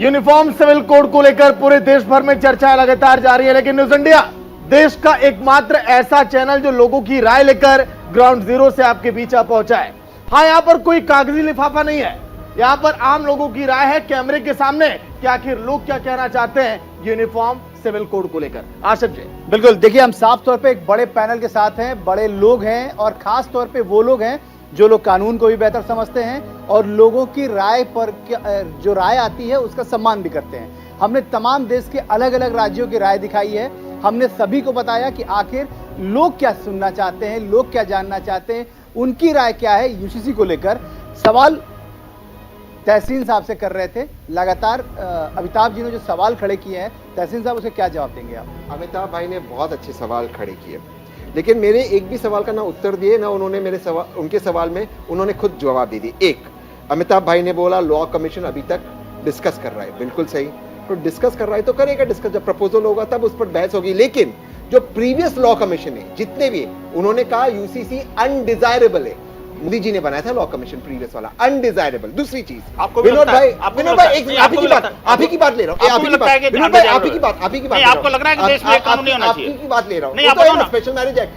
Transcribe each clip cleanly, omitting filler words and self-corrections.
Uniform civil code को लेकर पूरे देश भर में चर्चा लगातार जारी है, लेकिन न्यूज इंडिया देश का एकमात्र ऐसा चैनल जो लोगों की राय लेकर ग्राउंड जीरो से आपके बीच आ पहुंचा है। हाँ, यहां पर कोई कागजी लिफाफा नहीं है, यहां पर आम लोगों की राय है कैमरे के सामने कि आखिर लोग क्या कहना चाहते हैं यूनिफॉर्म सिविल कोड को लेकर। आशिफ जी, बिल्कुल, देखिए हम साफ तौर पे एक बड़े पैनल के साथ हैं, बड़े लोग हैं और खास तौर पे वो लोग हैं जो लोग कानून को भी बेहतर समझते हैं और लोगों की राय पर जो राय आती है उसका सम्मान भी करते हैं। हमने तमाम देश के अलग अलग राज्यों की राय दिखाई है, हमने सभी को बताया कि आखिर लोग क्या सुनना चाहते हैं, लोग क्या जानना चाहते हैं, उनकी राय क्या है यूसीसी को लेकर। सवाल तहसीन साहब से कर रहे थे लगातार, अमिताभ जी ने जो सवाल खड़े किए हैं, तहसीन साहब उसे क्या जवाब देंगे आप? अमिताभ भाई ने बहुत अच्छे सवाल खड़े किए, लेकिन मेरे एक भी सवाल का ना उत्तर दिए ना उन्होंने मेरे सवाल, उनके सवाल में उन्होंने खुद जवाब दे दिए। एक, अमिताभ भाई ने बोला लॉ कमीशन अभी तक डिस्कस कर रहा है, बिल्कुल सही, तो डिस्कस कर रहा है तो करेगा डिस्कस, जब प्रपोजल होगा तब उस पर बहस होगी। लेकिन जो प्रीवियस लॉ कमीशन है जितने भी, उन्होंने कहा यूसीसी अनडिजायरेबल है। मोदी जी ने बनाया था लॉ कमीशन प्रीवियस वाला, अनडिजायरेबल। दूसरी चीज, विनोद भाई आप ही की बात ले रहा हूँ, आप ही की बात, विनोद भाई आप ही की बात, आपको लग रहा है कि देश में कानून नहीं होना चाहिए? आप ही की बात ले रहा हूँ, स्पेशल मैरिज एक्ट।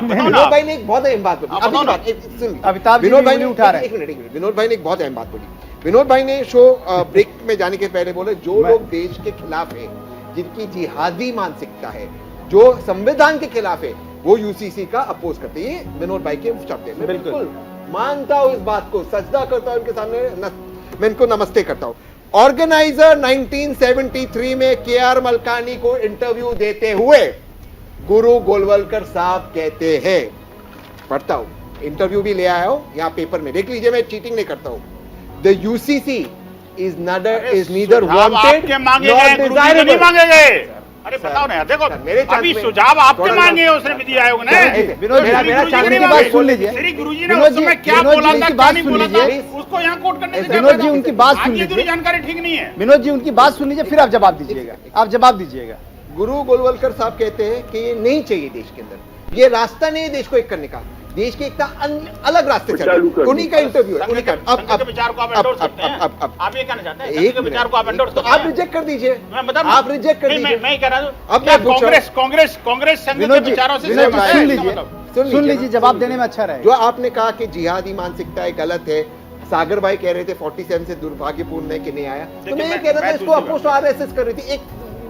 विनोद भाई ने एक बहुत अहम बात बोली, अमिताभ विनोद भाई ने उठा रहे हैं, एक मिनट, विनोद भाई ने एक बहुत अहम बात बोली। विनोद भाई ने शो ब्रेक में जाने के पहले बोले जो लोग देश के खिलाफ है, जिनकी जिहादी मानसिकता है, जो संविधान के खिलाफ है, वो यूसीसी का अपोज करते हैं। विनोद भाई के शब्द हैं, मैं बिल्कुल मानता हूं इस बात को, सजदा करता हूं उनके सामने, मैं इनको नमस्ते करता हूं। ऑर्गेनाइजर 1973 में केआर मलकानी को इंटरव्यू देते हुए गुरु गोलवलकर साहब कहते हैं, पढ़ता हूं, इंटरव्यू भी ले आया हूं, यहां पेपर में देख लीजिए, मैं चीटिंग नहीं करता हूं। The UCC is neither wanted not desirable. अरे बताओ ना, देखो अभी सुझाव आपके मांगे उसने विधि आयोग ने। बात सुन लीजिए, श्री गुरुजी ने उस समय क्या बोला था, क्या नहीं बोला था, उसको यहाँ कोट करने से विनोद जी उनकी बात सुन लीजिए, जानकारी ठीक नहीं है। विनोद जी उनकी बात सुन लीजिए, फिर आप जवाब दीजिएगा, आप जवाब दीजिएगा। गुरु गोलवलकर साहब कहते हैं कि ये नहीं चाहिए देश के अंदर, ये रास्ता नहीं है देश को एक करने का, देश के एकता अलग रास्ते चल, उन्हीं का इंटरव्यू है, उन्हीं का। अब विचार को आप एंडोर्स करते हैं, आप ये कहना चाहते हैं एक विचार को आप एंडोर्स करते हैं, आप रिजेक्ट कर दीजिए, मैं बता, आप रिजेक्ट कर दीजिए। मैं कह रहा हूं, अब मैं कांग्रेस संघ के विचारों से सुन लीजिए, जवाब देने में अच्छा रहे। जो आपने कहा कि जिहादी मानसिकता गलत है, सागर भाई कह रहे थे 47 से दुर्भाग्यपूर्ण है कि नहीं आया, तो मैं ये कह रहा था इसको अपोज आरएसएस कर रही थी। एक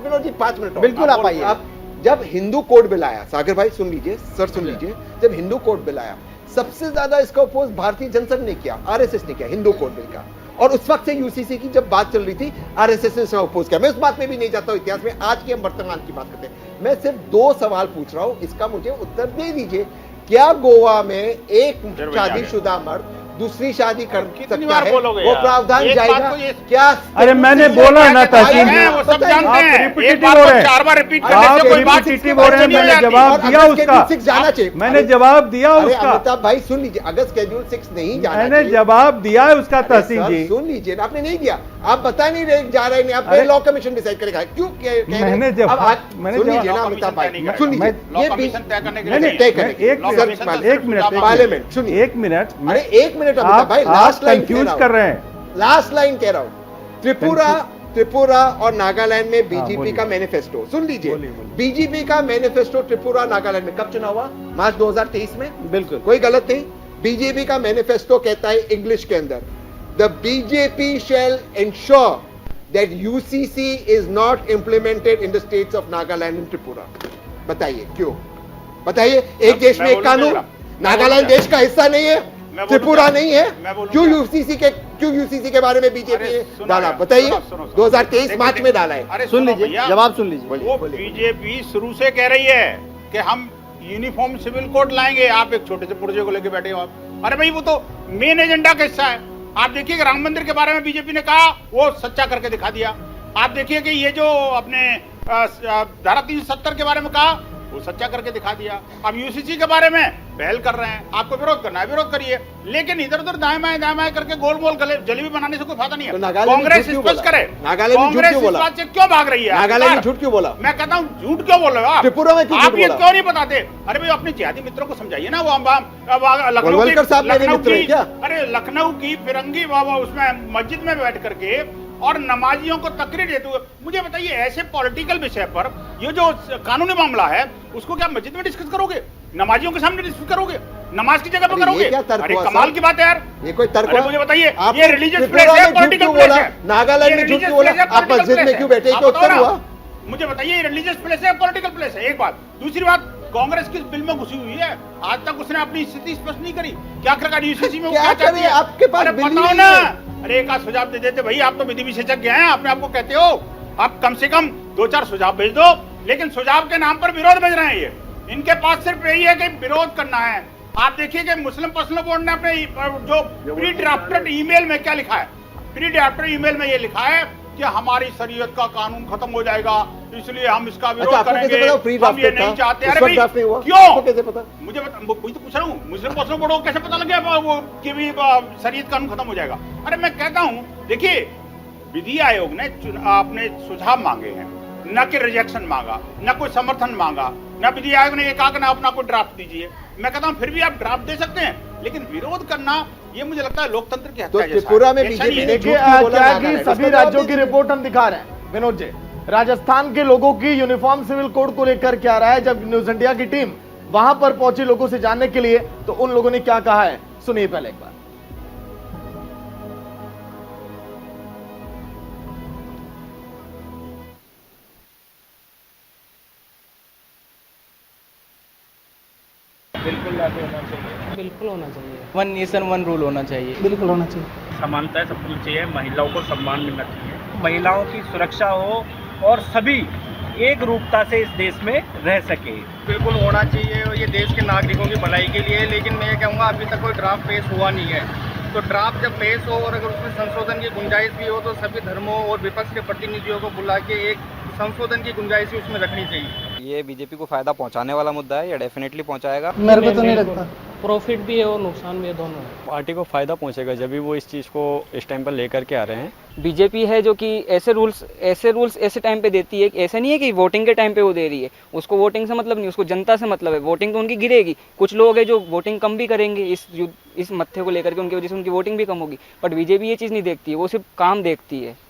विनोद जी 5 मिनट बिल्कुल आप आइए। आप जब हिंदू कोड बिल आया, सागर भाई सुन लीजिए, सर सुन लीजिए, जब हिंदू कोड बिल आया सबसे ज्यादा इसका अपोज भारतीय जनसंघ ने किया, आरएसएस ने किया हिंदू कोड बिल का, और उस वक्त से यूसीसी की जब बात चल रही थी आरएसएस ने इसका अपोज किया। मैं उस बात में भी नहीं जाता हूं इतिहास में, आज की हम वर्तमान की बात करते हैं। मैं सिर्फ 2 सवाल पूछ रहा हूं, इसका मुझे उत्तर दे दीजिए। क्या गोवा में एक शादीशुदा मर्द दूसरी शादी कर सकता है, वो प्रावधान जाएगा क्या? अरे मैंने बोला ना तहसीन, वो सब जानते हैं, रिपीटेटिव हो रहे हैं, 4 बार रिपीट करने से कोई बात रिपीटेटिव हो रहे हैं। मैंने जवाब दिया उसका, जाना चाहिए, मैंने जवाब दिया उसका। अमिताभ भाई सुन लीजिए, अगर स्केड्यूल 6 नहीं जाना, मैंने जवाब दिया है उसका तहसीन जी। सुन लीजिए, आपने नहीं दिया, आप बता नहीं रहे जा रहे हैं, आप लॉ कमीशन डिसाइड करेगा क्यों? मैंने जवाब, सुन लीजिए ना अमिताभ भाई, सुन लीजिए, लॉ कमीशन तय करने के लिए एक मिनट, पार्लियामेंट सुनिए, एक मिनट, अरे एक मिनट अमिताभ भाई, लास्ट लाइन कंफ्यूज कर रहे हैं, लास्ट लाइन कह रहा हूं। त्रिपुरा और नागालैंड में बीजेपी का मैनिफेस्टो सुन लीजिए, बीजेपी का मैनिफेस्टो त्रिपुरा नागालैंड में कब चुनाव हुआ? मार्च 2023 में, बिल्कुल कोई गलत नहीं। बीजेपी का मैनिफेस्टो कहता है इंग्लिश के अंदर, the BJP shall ensure that UCC is not implemented in the states of Nagaland and Tripura. बताइए क्यों? बताइए, एक देश में एक कानून, नागालैंड देश का हिस्सा नहीं है, त्रिपुरा नहीं है, क्यों यूसीसी के बारे में बीजेपी ने डाला? बताइए, 2023 मार्च में डाला है। सुन लीजिए, जवाब सुन लीजिए। वो बीजेपी शुरू से कह रही है कि हम यूनिफॉर्म सिविल कोड लाएंगे, आप एक छोटे से पुर्जे को लेके बैठे हो आप। अरे भाई वो तो मेन एजेंडा का हिस्सा है। आप देखिए कि राम मंदिर के बारे में बीजेपी ने कहा, वो सच्चा करके दिखा दिया। आप देखिए कि ये जो अपने धारा 370 के बारे में कहा, वो सच्चा करके दिखा दिया। अब यूसीसी के बारे में पहल कर रहे हैं, आपको विरोध करना है विरोध करिए, लेकिन इधर उधर दाएं बाएं करके गोल मोल जलेबी बनाने से कोई फायदा नहीं है। कांग्रेस स्पष्ट करे, कांग्रेस इस बात से क्यों भाग रही है? नागालैंड में झूठ क्यों बोला? मैं कहता हूँ झूठ क्यों बोल रहे हो आप? त्रिपुरा में आप ये क्यों नहीं बताते? अरे भाई अपने जिहादी मित्रों को समझाइए ना। वो लखनऊ की फिरंगी बाबा उसमें मस्जिद में बैठ करके और नमाजियों को तकरीर देते हुए। मुझे बताइए, ऐसे पॉलिटिकल विषय पर ये जो कानूनी मामला है उसको क्या मस्जिद में डिस्कस करोगे, नमाजियों के सामने डिस्कस करोगे, नमाज की जगह पर करोगे? अरे कमाल की बात है यार, ये कोई तर्क अरे हुआ? मुझे बताइए, आप ये रिलीजियस प्लेस है, पॉलिटिकल प्लेस है? नागालैंड में झूठ क्यों बोला? आप मस्जिद में क्यों बैठे? क्या उत्तर हुआ? मुझे बताइए, रिलीजियस प्लेस है, पॉलिटिकल प्लेस है? एक बात। दूसरी बात, कांग्रेस किस बिल में घुसी हुई है? आज तक उसने अपनी स्थिति स्पष्ट नहीं करी। क्या कर यूसीसी में वो क्या चाहती है? आपके पास अरे बताओ ना। अरे एक आध सुझाव दे देते भाई, आप तो विधि विशेषज्ञ हैं, आपने आपको कहते हो, आप कम से कम 2-4 सुझाव भेज दो। लेकिन सुझाव के नाम पर विरोध भेज रहे हैं ये। इनके पास सिर्फ यही है कि विरोध करना है। आप देखिए कि मुस्लिम पर्सनल बोर्ड ने अपने जो प्री ड्राफ्टेड ईमेल में क्या लिखा है? प्री ड्राफ्टेड ईमेल में ये लिखा है कि हमारी शरीयत का कानून खत्म हो जाएगा, इसलिए हम इसका विरोध करेंगे, हम ये नहीं चाहते। अरे भाई क्यों? कैसे पता? मुझे वही तो पूछ रहा हूँ, मुस्लिम पर्सनल बोर्ड को कैसे पता लग गया वो कि भी शरीयत कानून खत्म हो जाएगा? अरे मैं कहता हूँ, देखिए विधि आयोग ने अपने सुझाव मांगे हैं, न कि रिजेक्शन मांगा, न कोई समर्थन मांगा, न विधि आयोग ने ये कहा कि ना अपना कोई ड्राफ्ट दीजिए। मैं कहता हूँ फिर भी आप ड्राफ्ट दे सकते हैं, लेकिन विरोध करना ये मुझे लगता है लोकतंत्र की हत्या जैसा है। त्रिपुरा में बीजेपी ने देखिए क्या कि सभी राज्यों की रिपोर्ट हम दिखा रहे हैं विनोद जी। राजस्थान के लोगों की यूनिफॉर्म सिविल कोड को लेकर क्या रहा है, जब न्यूज इंडिया की टीम वहां पर पहुंची लोगों से जानने के लिए, तो उन लोगों ने क्या कहा है, सुनिए पहले एक बार। बिल्कुल होना चाहिए। वन नेशन वन रूल होना चाहिए। बिल्कुल होना चाहिए। समानता सब कुछ चाहिए, महिलाओं को सम्मान मिलना चाहिए, महिलाओं की सुरक्षा हो और सभी एक रूपता से इस देश में रह सके। बिल्कुल होना चाहिए, और ये देश के नागरिकों की भलाई के लिए। लेकिन मैं ये कहूँगा अभी तक कोई ड्राफ्ट पेश हुआ नहीं है, तो ड्राफ्ट जब पेश हो और अगर उसमें संशोधन की गुंजाइश भी हो तो सभी धर्मों और विपक्ष के प्रतिनिधियों को बुला के एक संशोधन की गुंजाइश भी उसमें रखनी चाहिए। ये बीजेपी को फायदा पहुंचाने वाला मुद्दा है, ये डेफिनेटली पहुंचाएगा। मेरे को तो नहीं लगता। प्रॉफिट भी है और नुकसान भी है, दोनों है। पार्टी को फायदा पहुंचेगा जब भी वो इस चीज़ को इस टाइम पर लेकर के आ रहे हैं। बीजेपी है जो कि ऐसे रूल्स ऐसे टाइम पे देती है, ऐसा नहीं है कि वोटिंग के टाइम पे वो दे रही है। उसको वोटिंग से मतलब नहीं, उसको जनता से मतलब है। वोटिंग तो उनकी गिरेगी, कुछ लोग हैं जो वोटिंग कम भी करेंगे इस मत्थे को लेकर के, उनकी वजह से उनकी वोटिंग भी कम होगी। बट बीजेपी ये चीज़ नहीं देखती है, वो सिर्फ काम देखती है।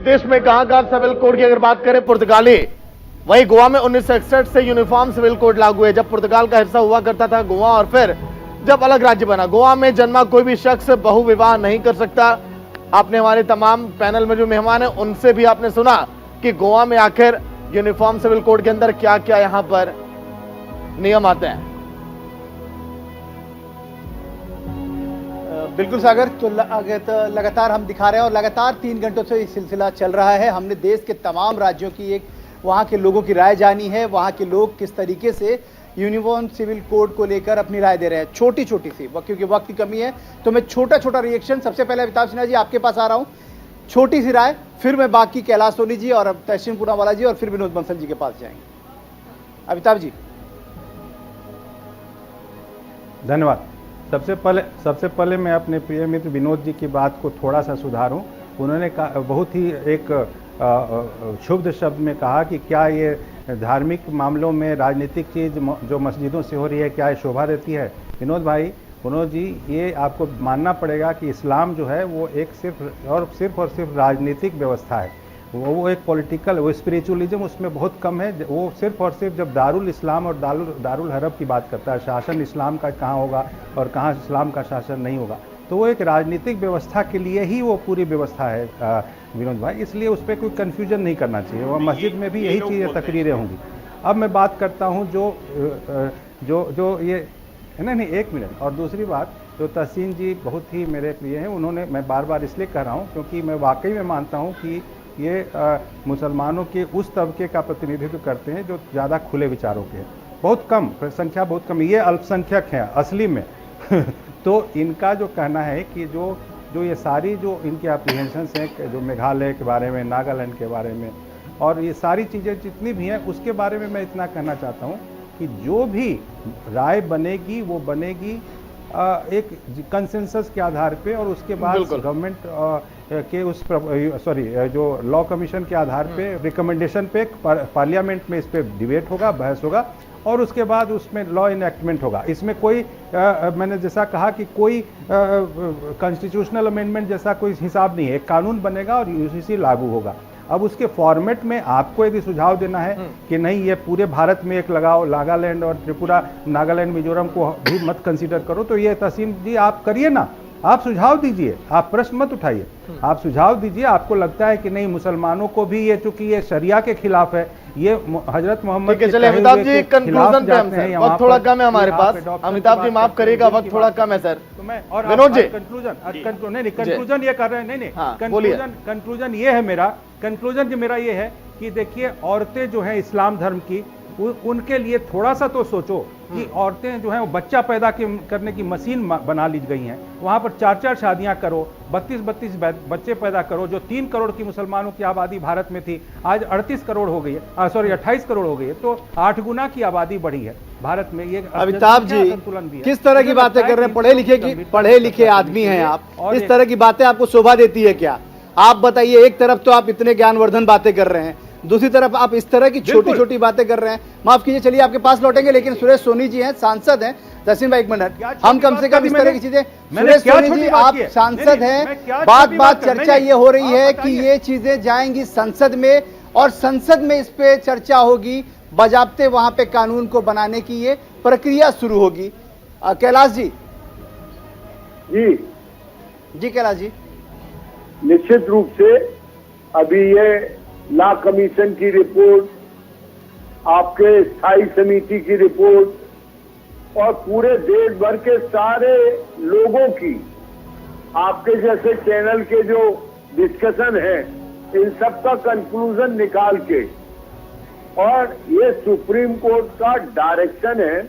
देश में कहां सिविल कोड की अगर बात करें, पुर्तगाली, वहीं गोवा में 1961 से यूनिफॉर्म सिविल कोड लागू है। जब पुर्तगाल का हिस्सा हुआ करता था गोवा, और फिर जब अलग राज्य बना, गोवा में जन्मा कोई भी शख्स बहुविवाह नहीं कर सकता। आपने हमारे तमाम पैनल में जो मेहमान है उनसे भी आपने सुना कि गोवा में आखिर यूनिफॉर्म सिविल कोड के अंदर क्या क्या यहां पर नियम आते हैं। बिल्कुल सागर, तो लगातार हम दिखा रहे हैं और लगातार 3 घंटों से ये सिलसिला चल रहा है। हमने देश के तमाम राज्यों की एक वहाँ के लोगों की राय जानी है, वहाँ के लोग किस तरीके से यूनिफॉर्म सिविल कोड को लेकर अपनी राय दे रहे हैं। छोटी छोटी सी, क्योंकि वक्त की कमी है तो मैं छोटा छोटा रिएक्शन, सबसे पहले अमिताभ सिन्हा जी आपके पास आ रहा हूँ, छोटी सी राय, फिर मैं बाकी कैलाश सोनी जी और तहसीन पूनावाला जी और फिर विनोद बंसल जी के पास जाएंगे। अमिताभ जी। धन्यवाद। सबसे पहले मैं अपने प्रिय मित्र विनोद जी की बात को थोड़ा सा सुधारूं। उन्होंने बहुत ही एक क्षुब्ध शब्द में कहा कि क्या ये धार्मिक मामलों में राजनीतिक चीज़ जो मस्जिदों से हो रही है, क्या ये शोभा देती है? विनोद जी, ये आपको मानना पड़ेगा कि इस्लाम जो है वो एक सिर्फ और सिर्फ राजनीतिक व्यवस्था है। वो एक पॉलिटिकल, वो स्पिरिचुअलिज्म उसमें बहुत कम है। वो सिर्फ और सिर्फ जब दारुल इस्लाम और दारुल हरब की बात करता है, शासन इस्लाम का कहाँ होगा और कहाँ इस्लाम का शासन नहीं होगा, तो वो एक राजनीतिक व्यवस्था के लिए ही वो पूरी व्यवस्था है विनोद भाई। इसलिए उस पर कोई कन्फ्यूजन नहीं करना चाहिए। और मस्जिद में भी यही चीज़ें तकरीरें होंगी। अब मैं बात करता हूँ जो ये नहीं, एक मिनट। और दूसरी बात तो तहसीन जी बहुत ही मेरे प्रिय हैं। उन्होंने, मैं बार बार इसलिए कह रहा हूँ क्योंकि मैं वाकई में मानता हूँ कि ये मुसलमानों के उस तबके का प्रतिनिधित्व करते हैं जो ज़्यादा खुले विचारों के हैं। बहुत कम संख्या, बहुत कम, ये अल्पसंख्यक हैं असली में तो इनका जो कहना है कि जो ये सारी जो इनकी एप्रीहेंशंस हैं, जो मेघालय के बारे में, नागालैंड के बारे में और ये सारी चीज़ें जितनी भी हैं, उसके बारे में मैं इतना कहना चाहता हूँ कि जो भी राय बनेगी वो बनेगी एक कंसेंसस के आधार पे और उसके बाद गवर्नमेंट के उस जो लॉ कमीशन के आधार पे रिकमेंडेशन पे पार्लियामेंट में इस पे डिबेट होगा, बहस होगा और उसके बाद उसमें लॉ इनएक्टमेंट होगा। इसमें कोई मैंने जैसा कहा कि कोई कॉन्स्टिट्यूशनल अमेंडमेंट जैसा कोई हिसाब नहीं है। एक कानून बनेगा और यूसीसी लागू होगा। अब उसके फॉर्मेट में आपको यदि सुझाव देना है कि नहीं ये पूरे भारत में एक लगाओ, नागालैंड और त्रिपुरा, नागालैंड मिजोरम को भी मत कंसीडर करो, तो ये तहसीन जी आप करिए ना, आप सुझाव दीजिए, आप प्रश्न मत उठाइए, आप सुझाव दीजिए। आपको लगता है कि नहीं मुसलमानों को भी ये, चूंकि ये शरिया के खिलाफ है, ये हजरत मोहम्मद के चलिए अमिताभ जी कंक्लूजन पे हम सर, वक्त थोड़ा कम है हमारे पास। अमिताभ जी माफ करिएगा, वक्त थोड़ा कम है सर। तो मैं और विनोद जी कंक्लूजन ये कर रहे हैं, नहीं कंक्लूजन ये है मेरा, कंक्लूजन जो मेरा ये है कि देखिए औरतें जो हैं इस्लाम धर्म की, उनके लिए थोड़ा सा तो सोचो कि औरतें जो हैं वो बच्चा पैदा करने की मशीन बना ली गई हैं। वहां पर 4-4 शादियां करो, 32-32 बच्चे पैदा करो। जो 3 करोड़ की मुसलमानों की आबादी भारत में थी, आज 38 करोड़ हो गई है, 28 करोड़ हो गई है, तो 8 गुना की आबादी बढ़ी है भारत में। ये अमिताभ जी किस तरह की बातें कर रहे हैं? पढ़े लिखे आदमी हैं आप, इस तरह की बातें आपको शोभा देती है क्या? आप बताइए, एक तरफ तो आप इतने ज्ञानवर्धन बातें कर रहे हैं, दूसरी तरफ आप इस तरह की छोटी छोटी बातें कर रहे हैं। माफ कीजिए, चलिए आपके पास लौटेंगे, लेकिन सुरेश सोनी जी हैं, सांसद हैं। तहसीन भाई एक मिनट, हम कम से कम इस तरह की चीजें, सुरेश सोनी जी आप सांसद हैं, बात चर्चा ये हो रही है कि ये चीजें जाएंगी संसद में और संसद में इस पे चर्चा होगी, बजाबते वहां पे कानून को बनाने की ये प्रक्रिया शुरू होगी। कैलाश जी जी कैलाश जी, निश्चित रूप से अभी ये लॉ कमीशन की रिपोर्ट, आपके स्थायी समिति की रिपोर्ट और पूरे देश भर के सारे लोगों की, आपके जैसे चैनल के जो डिस्कशन है, इन सब का कंक्लूजन निकाल के, और ये सुप्रीम कोर्ट का डायरेक्शन है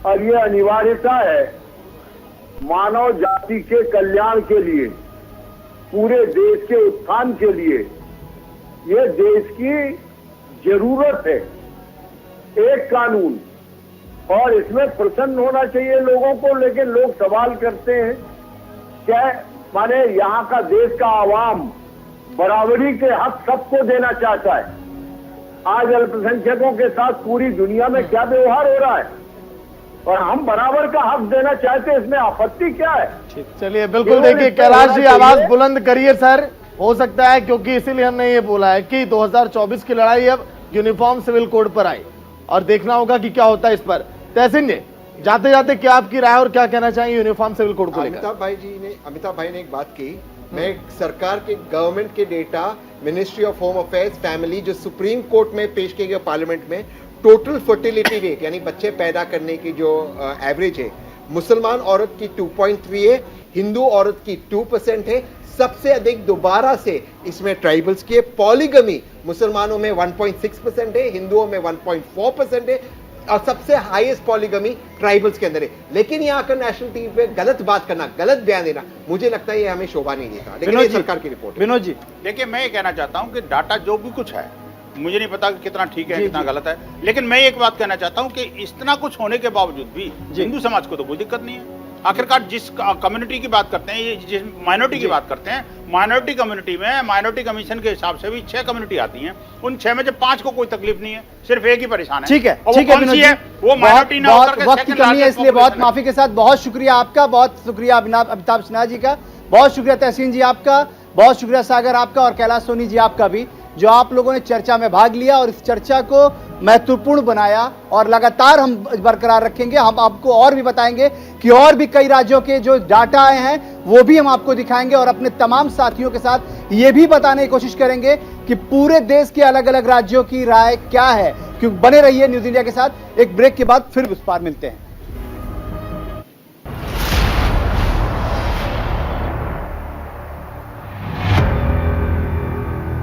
और ये अनिवार्यता है मानव जाति के कल्याण के लिए, पूरे देश के उत्थान के लिए। ये देश की जरूरत है एक कानून, और इसमें प्रसन्न होना चाहिए लोगों को। लेकिन लोग सवाल करते हैं, क्या माने यहाँ का देश का आवाम बराबरी के हक सबको देना चाहता है। आज अल्पसंख्यकों के साथ पूरी दुनिया में क्या व्यवहार हो रहा है, और हम बराबर का हक देना चाहते हैं, इसमें आपत्ति क्या है? चलिए बिल्कुल, देखिए कैलाश जी आवाज बुलंद करिए सर, हो सकता है क्योंकि इसीलिए हमने ये बोला है कि 2024 की लड़ाई अब यूनिफॉर्म सिविल कोड पर आई और देखना होगा कि क्या होता है इस पर। तहसीन जी, जाते जाते क्या आपकी राय और क्या कहना चाहिए यूनिफॉर्म सिविल कोड को लेकर? अमिताभ भाई ने एक बात की, मैं सरकार के गवर्नमेंट के data, ministry of home affairs family, जो सुप्रीम कोर्ट में पेश किए गए पार्लियामेंट में, टोटल फर्टिलिटी रेट यानी बच्चे पैदा करने की जो एवरेज है, मुसलमान औरत की 2.3 है, हिंदू औरत की 2% है। सबसे अधिक दोबारा से इसमें ट्राइबल्स की, पॉलीगमी मुसलमानों में 1.6% है, हिंदुओं में 1.4% है, और सबसे हाईएस्ट पॉलीगमी ट्राइबल्स के अंदर है। लेकिन यहाँ का नेशनल टीवी पे गलत बात करना, गलत बयान देना, मुझे लगता है ये हमें शोभा नहीं देता। लेकिन ये सरकार की रिपोर्ट है। विनोद जी देखिए, मैं ये कहना चाहता हूँ कि डाटा जो भी कुछ है, मुझे नहीं पता कि कितना ठीक है कितना गलत है, लेकिन मैं एक बात कहना चाहता हूँ कि इतना कुछ होने के बावजूद भी हिंदू समाज को तो कोई दिक्कत नहीं है। आखिरकार जिस कम्युनिटी की बात करते हैं, जिस माइनॉरिटी की बात करते हैं, माइनॉरिटी कम्युनिटी में माइनॉरिटी कमीशन के हिसाब से भी 6 कम्युनिटी आती हैं, उन 6 में से 5 को कोई तकलीफ नहीं है, सिर्फ एक ही परेशान है। ठीक है, ठीक है विनोद जी, वो माइनॉरिटी ना होकर वक्त की कमी है, इसलिए बहुत माफी के साथ बहुत शुक्रिया आपका, बहुत शुक्रिया अमिताभ सिन्हा जी का, बहुत शुक्रिया तहसीन जी आपका, बहुत शुक्रिया सागर आपका और कैलाश सोनी जी आपका भी, जो आप लोगों ने चर्चा में भाग लिया और इस चर्चा को महत्वपूर्ण बनाया। और लगातार हम बरकरार रखेंगे, हम आपको और भी बताएंगे कि और भी कई राज्यों के जो डाटा आए हैं वो भी हम आपको दिखाएंगे, और अपने तमाम साथियों के साथ ये भी बताने की कोशिश करेंगे कि पूरे देश के अलग अलग राज्यों की राय क्या है। क्योंकि बने रहिए न्यूज़ इंडिया के साथ, एक ब्रेक के बाद फिर उस पार मिलते हैं।